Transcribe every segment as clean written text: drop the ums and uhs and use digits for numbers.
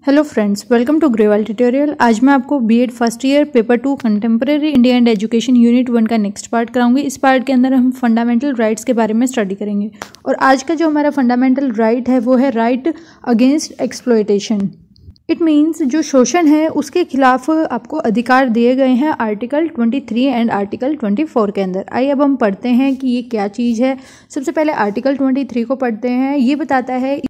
Hello friends, welcome to Grewal tutorial. आज मैं आपको BEd first year paper 2 contemporary India and education unit 1 का next part कराऊंगी। इस part के अंदर हम फंडामेंटल राइट्स के बारे में स्टडी करेंगे और आज का जो हमारा फंडामेंटल राइट है वो है right against exploitation. It means जो शोषण है उसके खिलाफ आपको अधिकार दिए गए हैं आर्टिकल 23 एंड आर्टिकल 24 के अंदर। आइए अब हम पढ़ते हैं कि ये क्या चीज़ है। सबसे पहले आर्टिकल 23 को पढ़ते हैं। ये बताता है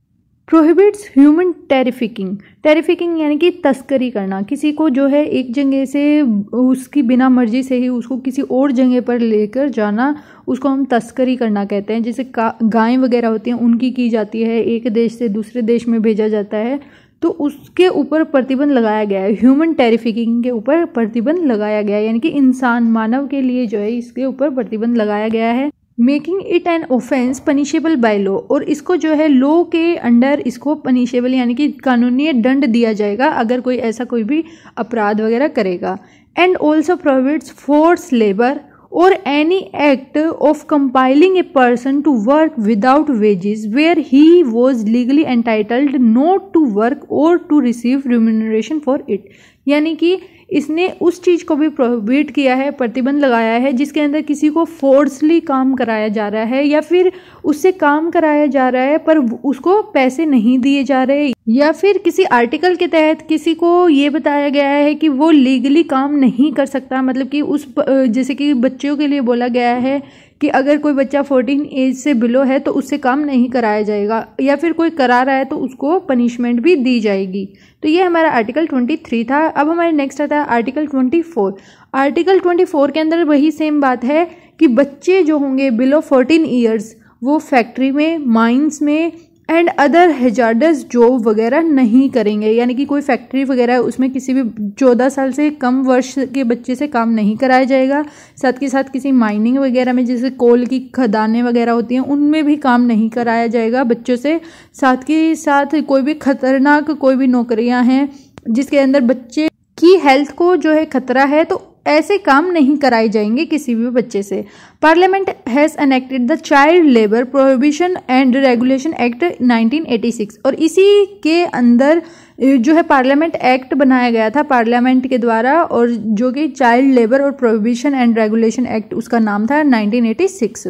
प्रोहिबिट्स ह्यूमन टेरिफिकिंग। टेरिफिकिंग यानी कि तस्करी करना, किसी को जो है एक जगह से उसकी बिना मर्जी से ही उसको किसी और जगह पर लेकर जाना, उसको हम तस्करी करना कहते हैं। जैसे गायें वगैरह होती हैं उनकी की जाती है, एक देश से दूसरे देश में भेजा जाता है, तो उसके ऊपर प्रतिबंध लगाया गया है। ह्यूमन टेरिफिकिंग के ऊपर प्रतिबंध लगाया गया है, यानी कि इंसान मानव के लिए जो है इसके ऊपर प्रतिबंध लगाया गया है। Making it an offence punishable by law, और इसको जो है लॉ के अंडर इसको पनिशेबल यानी कि कानूनी दंड दिया जाएगा अगर कोई ऐसा कोई भी अपराध वगैरह करेगा। And also prohibits force labour or any act of compelling a person to work without wages where he was legally entitled not to work or to receive remuneration for it। यानी कि इसने उस चीज़ को भी प्रोहिबिट किया है, प्रतिबंध लगाया है, जिसके अंदर किसी को फोर्सली काम कराया जा रहा है या फिर उससे काम कराया जा रहा है पर उसको पैसे नहीं दिए जा रहे, या फिर किसी आर्टिकल के तहत किसी को ये बताया गया है कि वो लीगली काम नहीं कर सकता। मतलब कि उस जैसे कि बच्चों के लिए बोला गया है कि अगर कोई बच्चा 14 एज से बिलो है तो उससे काम नहीं कराया जाएगा, या फिर कोई करा रहा है तो उसको पनिशमेंट भी दी जाएगी। तो ये हमारा आर्टिकल 23 था। अब हमारे नेक्स्ट आता है आर्टिकल 24। आर्टिकल 24 के अंदर वही सेम बात है कि बच्चे जो होंगे बिलो 14 ईयर्स वो फैक्ट्री में, माइंस में एंड अदर हैजार्डस जॉब वगैरह नहीं करेंगे। यानी कि कोई फैक्ट्री वगैरह उसमें किसी भी 14 साल से कम वर्ष के बच्चे से काम नहीं कराया जाएगा। साथ के साथ किसी माइनिंग वगैरह में, जैसे कोल की खदानें वगैरह होती हैं, उनमें भी काम नहीं कराया जाएगा बच्चों से। साथ के साथ कोई भी खतरनाक कोई भी नौकरियां हैं जिसके अंदर बच्चे की हेल्थ को जो है खतरा है, तो ऐसे काम नहीं कराए जाएंगे किसी भी बच्चे से। Parliament has enacted the child labour prohibition and regulation act 1986, और इसी के अंदर जो है पार्लियामेंट एक्ट बनाया गया था पार्लियामेंट के द्वारा, और जो कि चाइल्ड लेबर और प्रोहिबिशन एंड रेगुलेशन एक्ट उसका नाम था 1986,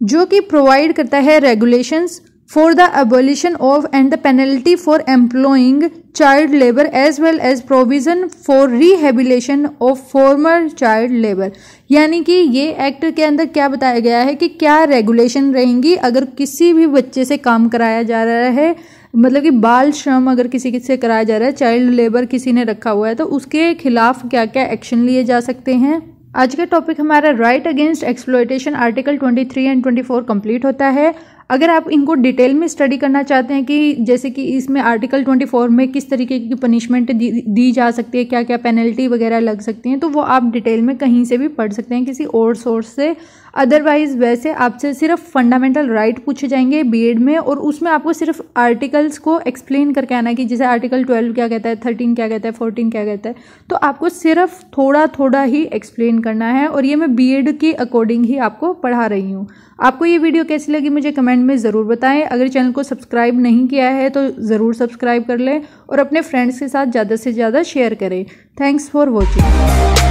जो कि प्रोवाइड करता है regulations for the abolition of and the penalty for employing child labor as well as provision for rehabilitation of former child labor। यानी कि ये एक्ट के अंदर क्या बताया गया है कि क्या रेगुलेशन रहेंगी अगर किसी भी बच्चे से काम कराया जा रहा है, मतलब कि बाल श्रम अगर किसी से कराया जा रहा है, चाइल्ड लेबर किसी ने रखा हुआ है, तो उसके खिलाफ क्या क्या एक्शन लिए जा सकते हैं। आज का टॉपिक हमारा right against exploitation article 23 and 24 complete होता है। अगर आप इनको डिटेल में स्टडी करना चाहते हैं कि जैसे कि इसमें आर्टिकल 24 में किस तरीके की पनिशमेंट दी जा सकती है, क्या क्या पेनल्टी वगैरह लग सकती हैं, तो वो आप डिटेल में कहीं से भी पढ़ सकते हैं किसी और सोर्स से। अदरवाइज वैसे आपसे सिर्फ फंडामेंटल राइट पूछे जाएंगे बीएड में, और उसमें आपको सिर्फ आर्टिकल्स को एक्सप्लेन करके आना है कि जैसे आर्टिकल 12 क्या कहता है, 13 क्या कहता है, 14 क्या कहता है, तो आपको सिर्फ थोड़ा थोड़ा ही एक्सप्लेन करना है। और ये मैं बीएड के अकॉर्डिंग ही आपको पढ़ा रही हूँ। आपको ये वीडियो कैसी लगी मुझे कमेंट में ज़रूर बताएं। अगर चैनल को सब्सक्राइब नहीं किया है तो ज़रूर सब्सक्राइब कर लें और अपने फ्रेंड्स के साथ ज़्यादा से ज़्यादा शेयर करें। Thanks for watching.